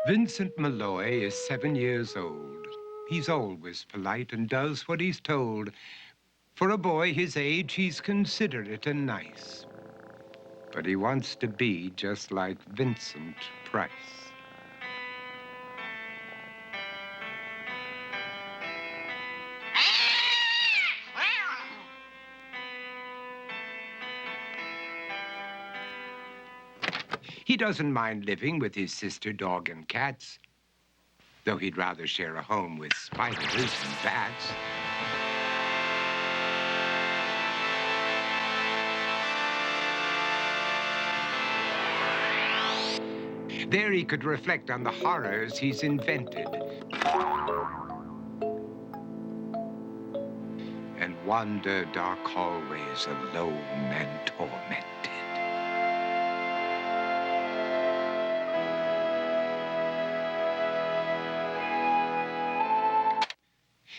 Vincent Malloy is 7 years old. He's always polite and does what he's told. For a boy his age, he's considerate and nice. But he wants to be just like Vincent Price. He doesn't mind living with his sister, dog, and cats, though he'd rather share a home with spiders and bats. There he could reflect on the horrors he's invented and wander dark hallways alone and tormented.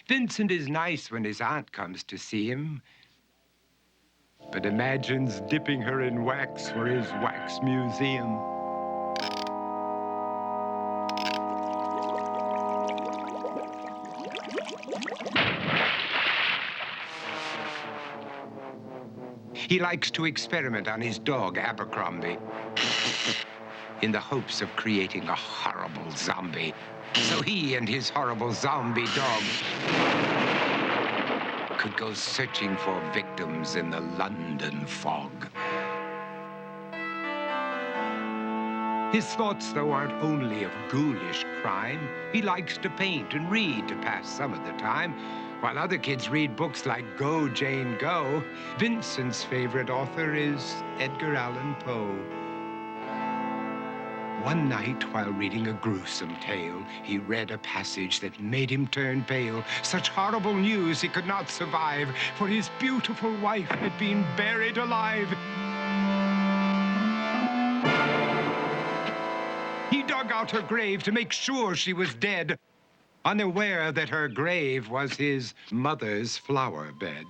Vincent is nice when his aunt comes to see him, but imagines dipping her in wax for his wax museum. He likes to experiment on his dog, Abercrombie, in the hopes of creating a horrible zombie. So he and his horrible zombie dog could go searching for victims in the London fog. His thoughts, though, aren't only of ghoulish crime. He likes to paint and read to pass some of the time. While other kids read books like Go, Jane, Go, Vincent's favorite author is Edgar Allan Poe. One night, while reading a gruesome tale, he read a passage that made him turn pale. Such horrible news he could not survive, for his beautiful wife had been buried alive. He dug out her grave to make sure she was dead, unaware that her grave was his mother's flower bed.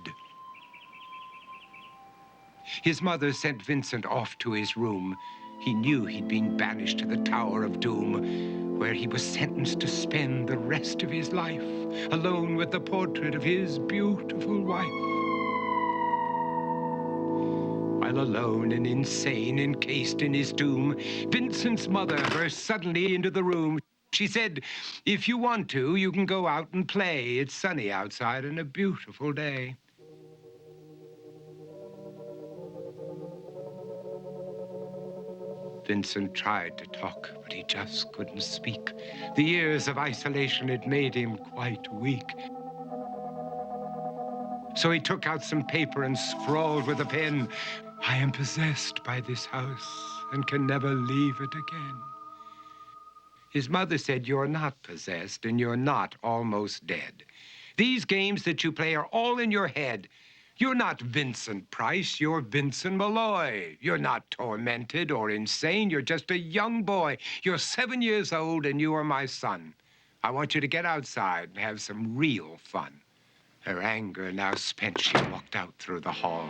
His mother sent Vincent off to his room. He knew he'd been banished to the Tower of Doom, where he was sentenced to spend the rest of his life alone with the portrait of his beautiful wife. While alone and insane, encased in his tomb, Vincent's mother burst suddenly into the room. She said, "If you want to, you can go out and play. It's sunny outside and a beautiful day." Vincent tried to talk, but he just couldn't speak. The years of isolation had made him quite weak. So he took out some paper and scrawled with a pen, "I am possessed by this house and can never leave it again." His mother said, "You're not possessed and you're not almost dead. These games that you play are all in your head. You're not Vincent Price, you're Vincent Malloy. You're not tormented or insane, you're just a young boy. You're 7 years old and you are my son. I want you to get outside and have some real fun." Her anger now spent, she walked out through the hall.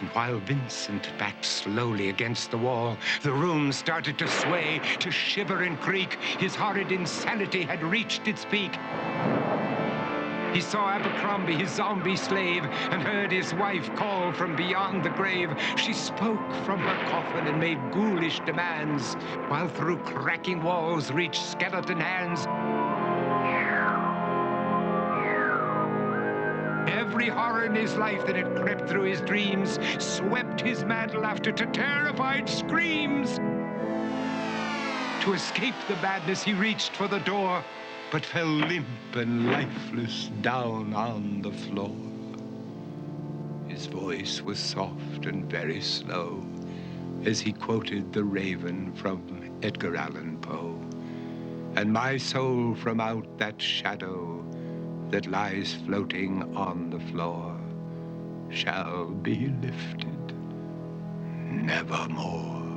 And while Vincent backed slowly against the wall, the room started to sway, to shiver and creak. His horrid insanity had reached its peak. He saw Abercrombie, his zombie slave, and heard his wife call from beyond the grave. She spoke from her coffin and made ghoulish demands, while through cracking walls reached skeleton hands. Every horror in his life that had crept through his dreams swept his mad laughter to terrified screams. To escape the madness, he reached for the door, but fell limp and lifeless down on the floor. His voice was soft and very slow as he quoted The Raven from Edgar Allan Poe. "And my soul from out that shadow that lies floating on the floor shall be lifted nevermore."